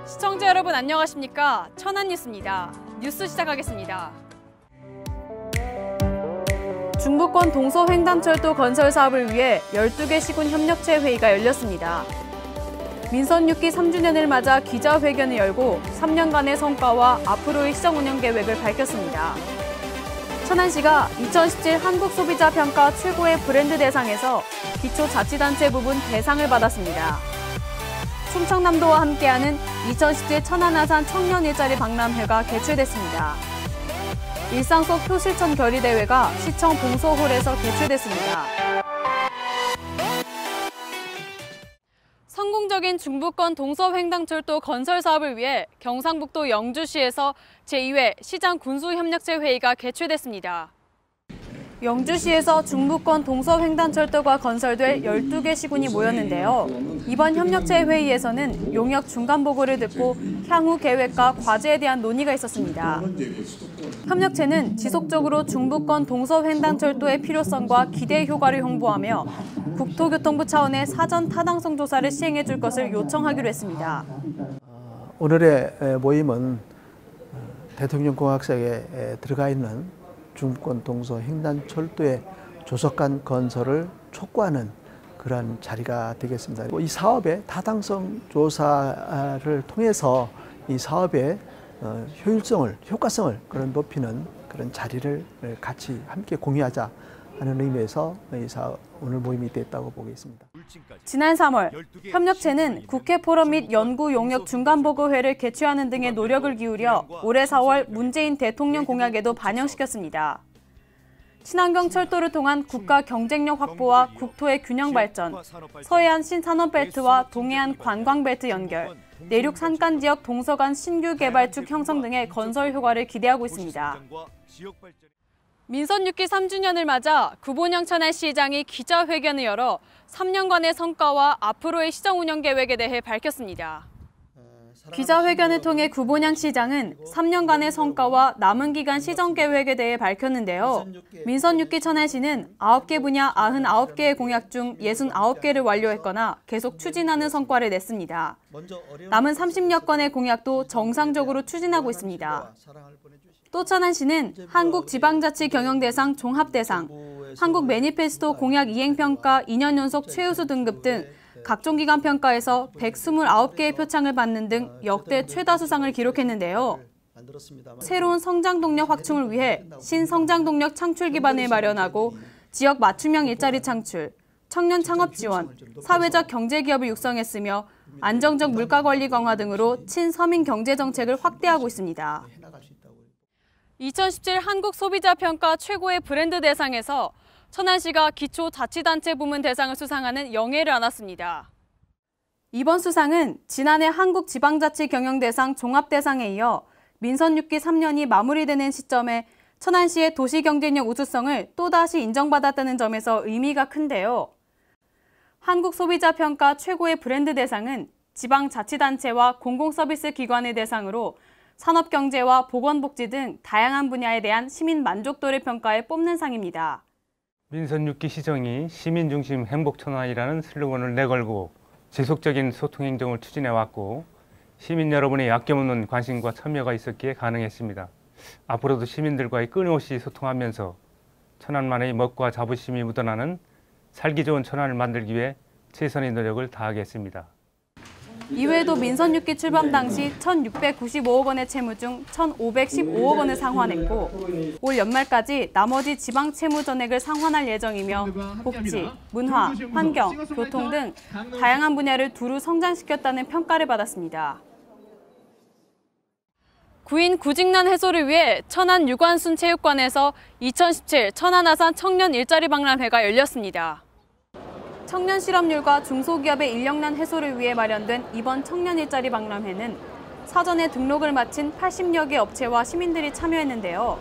시청자 여러분 안녕하십니까? 천안뉴스입니다. 뉴스 시작하겠습니다. 중부권 동서횡단철도 건설 사업을 위해 12개 시군 협력체 회의가 열렸습니다. 민선 6기 3주년을 맞아 기자회견을 열고 3년간의 성과와 앞으로의 시정 운영 계획을 밝혔습니다. 천안시가 2017 한국소비자평가 최고의 브랜드 대상에서 기초자치단체 부분 대상을 받았습니다. 충청남도와 함께하는 2017 천안아산 청년 일자리 박람회가 개최됐습니다. 일상 속 표실천 결의 대회가 시청 봉소홀에서 개최됐습니다. 성공적인 중부권 동서횡단철도 건설 사업을 위해 경상북도 영주시에서 제2회 시장 군수협력체 회의가 개최됐습니다. 영주시에서 중부권 동서횡단철도가 건설될 12개 시군이 모였는데요. 이번 협력체 회의에서는 용역 중간 보고를 듣고 향후 계획과 과제에 대한 논의가 있었습니다. 협력체는 지속적으로 중부권 동서횡단철도의 필요성과 기대 효과를 홍보하며 국토교통부 차원의 사전 타당성 조사를 시행해 줄 것을 요청하기로 했습니다. 오늘의 모임은 대통령공학사에 들어가 있는 중부권 동서횡단철도의 조속한 건설을 촉구하는 그런 자리가 되겠습니다. 이 사업의 타당성 조사를 통해서 이 사업의 효율성을, 효과성을 높이는 그런 자리를 같이 함께 공유하자 하는 의미에서 오늘 모임이 됐다고 보겠습니다. 지난 3월 협력체는 국회 포럼 및 연구 용역 중간보고회를 개최하는 등의 노력을 기울여 올해 4월 문재인 대통령 공약에도 반영시켰습니다. 친환경 철도를 통한 국가 경쟁력 확보와 국토의 균형 발전, 서해안 신산업벨트와 동해안 관광벨트 연결, 내륙 산간 지역 동서간 신규 개발축 형성 등의 건설 효과를 기대하고 있습니다. 민선 6기 3주년을 맞아 구본영 천안시장이 기자회견을 열어 3년간의 성과와 앞으로의 시정 운영 계획에 대해 밝혔습니다. 기자회견을 통해 구본영 시장은 3년간의 성과와 남은 기간 시정 계획에 대해 밝혔는데요. 민선 6기 천안시는 9개 분야 99개의 공약 중 69개를 완료했거나 계속 추진하는 성과를 냈습니다. 남은 30여 건의 공약도 정상적으로 추진하고 있습니다. 또 천안시는 한국지방자치경영대상 종합대상, 한국매니페스토 공약 이행평가 2년 연속 최우수 등급 등 각종 기관 평가에서 129개의 표창을 받는 등 역대 최다 수상을 기록했는데요. 새로운 성장 동력 확충을 위해 신성장 동력 창출 기반을 마련하고 지역 맞춤형 일자리 창출, 청년 창업 지원, 사회적 경제 기업을 육성했으며 안정적 물가 관리 강화 등으로 친서민 경제 정책을 확대하고 있습니다. 2017 한국소비자평가 최고의 브랜드 대상에서 천안시가 기초자치단체 부문 대상을 수상하는 영예를 안았습니다. 이번 수상은 지난해 한국지방자치경영대상 종합대상에 이어 민선 6기 3년이 마무리되는 시점에 천안시의 도시경쟁력 우수성을 또다시 인정받았다는 점에서 의미가 큰데요. 한국소비자평가 최고의 브랜드 대상은 지방자치단체와 공공서비스 기관을 대상으로 산업경제와 보건복지 등 다양한 분야에 대한 시민 만족도를 평가해 뽑는 상입니다. 민선 6기 시정이 시민중심 행복천안이라는 슬로건을 내걸고 지속적인 소통행정을 추진해왔고 시민 여러분의 아낌없는 관심과 참여가 있었기에 가능했습니다. 앞으로도 시민들과의 끊임없이 소통하면서 천안만의 멋과 자부심이 묻어나는 살기 좋은 천안을 만들기 위해 최선의 노력을 다하겠습니다. 이외에도 민선 6기 출범 당시 1,695억 원의 채무 중 1,515억 원을 상환했고 올 연말까지 나머지 지방 채무 전액을 상환할 예정이며 복지, 문화, 환경, 교통 등 다양한 분야를 두루 성장시켰다는 평가를 받았습니다. 구인 구직난 해소를 위해 천안 유관순 체육관에서 2017 천안아산 청년 일자리 박람회가 열렸습니다. 청년 실업률과 중소기업의 인력난 해소를 위해 마련된 이번 청년 일자리 박람회는 사전에 등록을 마친 80여 개 업체와 시민들이 참여했는데요.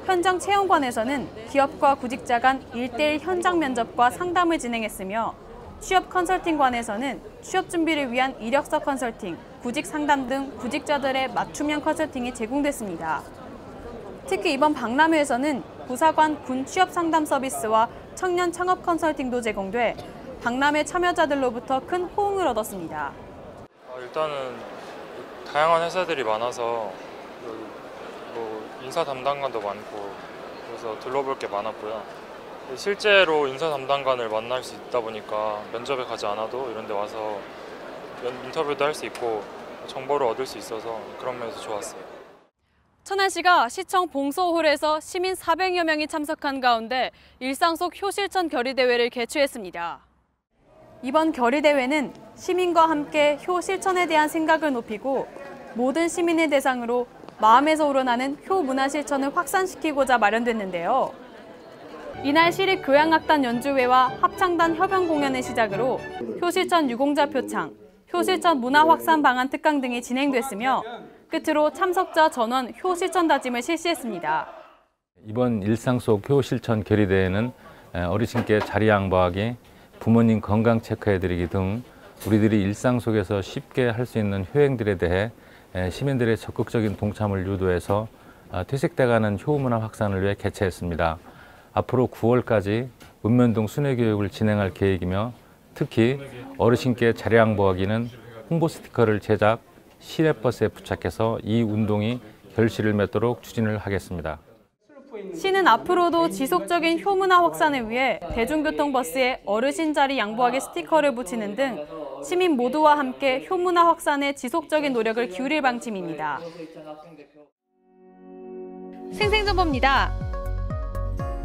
현장 체험관에서는 기업과 구직자 간 1:1 현장 면접과 상담을 진행했으며 취업 컨설팅관에서는 취업 준비를 위한 이력서 컨설팅, 구직 상담 등 구직자들의 맞춤형 컨설팅이 제공됐습니다. 특히 이번 박람회에서는 부사관 군 취업 상담 서비스와 청년 창업 컨설팅도 제공돼 박람회 참여자들로부터 큰 호응을 얻었습니다. 일단은 다양한 회사들이 많아서 뭐 인사 담당관도 많고 그래서 둘러볼 게 많았고요. 실제로 인사 담당관을 만날 수 있다 보니까 면접에 가지 않아도 이런 데 와서 인터뷰도 할 수 있고 정보를 얻을 수 있어서 그런 면에서 좋았어요. 천안시가 시청 봉소홀에서 시민 400여 명이 참석한 가운데 일상 속 효실천 결의대회를 개최했습니다. 이번 결의대회는 시민과 함께 효 실천에 대한 생각을 높이고 모든 시민을 대상으로 마음에서 우러나는 효 문화 실천을 확산시키고자 마련됐는데요. 이날 시립교향악단 연주회와 합창단 협연 공연을 시작으로 효실천 유공자 표창, 효실천 문화 확산 방안 특강 등이 진행됐으며 끝으로 참석자 전원 효실천 다짐을 실시했습니다. 이번 일상 속 효실천 결의대회는 어르신께 자리 양보하기, 부모님 건강 체크해드리기 등 우리들이 일상 속에서 쉽게 할 수 있는 효행들에 대해 시민들의 적극적인 동참을 유도해서 퇴색돼가는 효문화 확산을 위해 개최했습니다. 앞으로 9월까지 읍면동 순회교육을 진행할 계획이며 특히 어르신께 자리 양보하기는 홍보 스티커를 제작, 시내버스에 부착해서 이 운동이 결실을 맺도록 추진을 하겠습니다. 시는 앞으로도 지속적인 효문화 확산을 위해 대중교통버스에 어르신 자리 양보하기 스티커를 붙이는 등 시민 모두와 함께 효문화 확산에 지속적인 노력을 기울일 방침입니다. 생생정보입니다.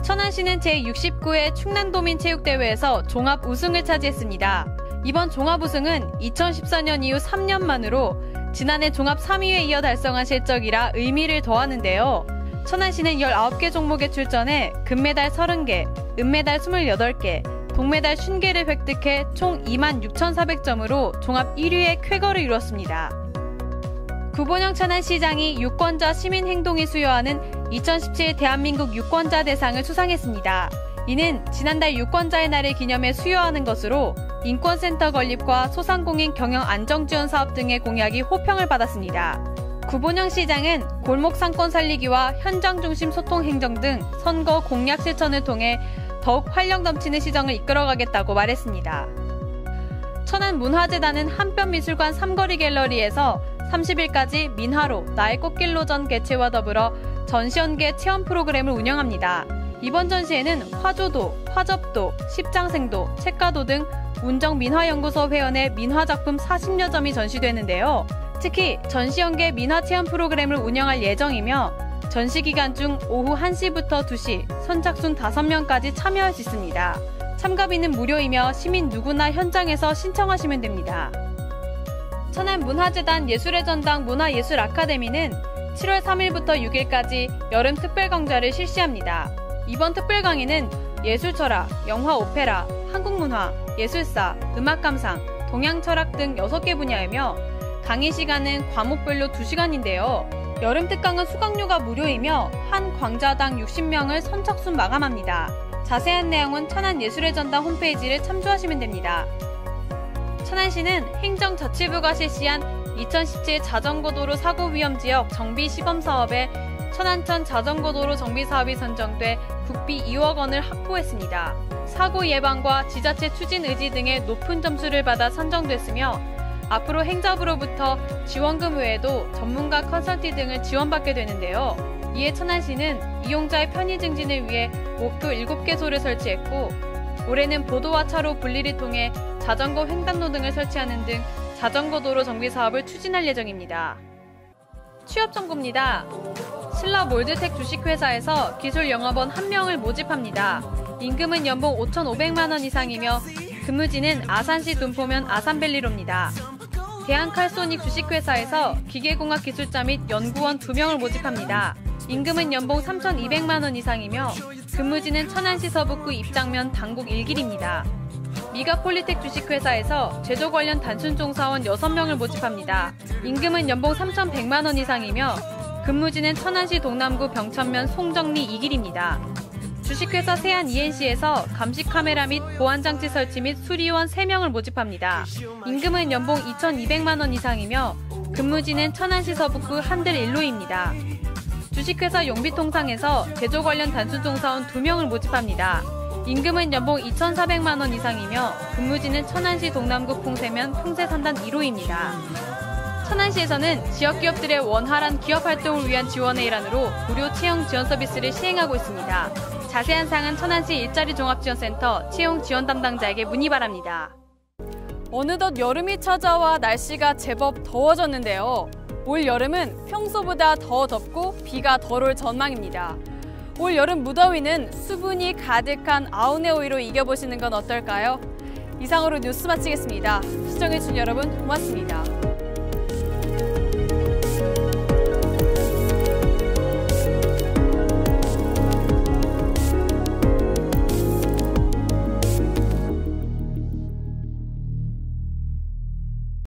천안시는 제69회 충남도민체육대회에서 종합 우승을 차지했습니다. 이번 종합 우승은 2014년 이후 3년 만으로 지난해 종합 3위에 이어 달성한 실적이라 의미를 더하는데요. 천안시는 19개 종목에 출전해 금메달 30개, 은메달 28개, 동메달 50개를 획득해 총 26,400점으로 종합 1위의 쾌거를 이뤘습니다. 구본영 천안시장이 유권자 시민행동이 수여하는 2017 대한민국 유권자 대상을 수상했습니다. 이는 지난달 유권자의 날을 기념해 수여하는 것으로 인권센터 건립과 소상공인 경영 안정지원 사업 등의 공약이 호평을 받았습니다. 구본영 시장은 골목 상권 살리기와 현장 중심 소통 행정 등 선거 공약 실천을 통해 더욱 활력 넘치는 시정을 이끌어가겠다고 말했습니다. 천안문화재단은 한편미술관 삼거리 갤러리에서 30일까지 민화로 나의 꽃길로전 개최와 더불어 전시연계 체험 프로그램을 운영합니다. 이번 전시회는 화조도, 화접도, 십장생도, 책가도 등 운정민화연구소 회원의 민화작품 40여 점이 전시되는데요. 특히 전시연계 민화체험 프로그램을 운영할 예정이며 전시 기간 중 오후 1시부터 2시 선착순 5명까지 참여할 수 있습니다. 참가비는 무료이며 시민 누구나 현장에서 신청하시면 됩니다. 천안문화재단 예술의 전당 문화예술 아카데미는 7월 3일부터 6일까지 여름 특별강좌를 실시합니다. 이번 특별강의는 예술철학, 영화 오페라, 한국문화, 예술사, 음악감상, 동양철학 등 6개 분야이며 강의 시간은 과목별로 2시간인데요. 여름 특강은 수강료가 무료이며 한 강좌당 60명을 선착순 마감합니다. 자세한 내용은 천안예술의 전당 홈페이지를 참조하시면 됩니다. 천안시는 행정자치부가 실시한 2017 자전거도로 사고위험지역 정비시범사업에 천안천 자전거도로 정비사업이 선정돼 국비 2억 원을 확보했습니다. 사고 예방과 지자체 추진 의지 등의 높은 점수를 받아 선정됐으며 앞으로 행자부로부터 지원금 외에도 전문가 컨설팅 등을 지원받게 되는데요. 이에 천안시는 이용자의 편의 증진을 위해 목표 7개소를 설치했고 올해는 보도와 차로 분리를 통해 자전거 횡단로 등을 설치하는 등 자전거도로 정비 사업을 추진할 예정입니다. 취업 정보입니다. 신라 몰드텍 주식회사에서 기술 영업원 1명을 모집합니다. 임금은 연봉 5,500만 원 이상이며 근무지는 아산시 둔포면 아산밸리로입니다. 대한칼소닉 주식회사에서 기계공학 기술자 및 연구원 2명을 모집합니다. 임금은 연봉 3,200만 원 이상이며 근무지는 천안시 서북구 입장면 당곡 1길입니다. 미가폴리텍 주식회사에서 제조 관련 단순종사원 6명을 모집합니다. 임금은 연봉 3,100만 원 이상이며 근무지는 천안시 동남구 병천면 송정리 2길입니다. 주식회사 세안 ENC에서 감시 카메라 및 보안장치 설치 및 수리원 3명을 모집합니다. 임금은 연봉 2,200만 원 이상이며 근무지는 천안시 서북구 한들 1로입니다. 주식회사 용비통상에서 제조 관련 단순종사원 2명을 모집합니다. 임금은 연봉 2,400만 원 이상이며 근무지는 천안시 동남구 풍세면 풍세산단 1호입니다. 천안시에서는 지역 기업들의 원활한 기업 활동을 위한 지원의 일환으로 무료 채용 지원 서비스를 시행하고 있습니다. 자세한 사항은 천안시 일자리 종합지원센터 채용 지원 담당자에게 문의 바랍니다. 어느덧 여름이 찾아와 날씨가 제법 더워졌는데요. 올 여름은 평소보다 더 덥고 비가 덜 올 전망입니다. 올 여름 무더위는 수분이 가득한 아우네오이로 이겨보시는 건 어떨까요? 이상으로 뉴스 마치겠습니다. 시청해주신 여러분 고맙습니다.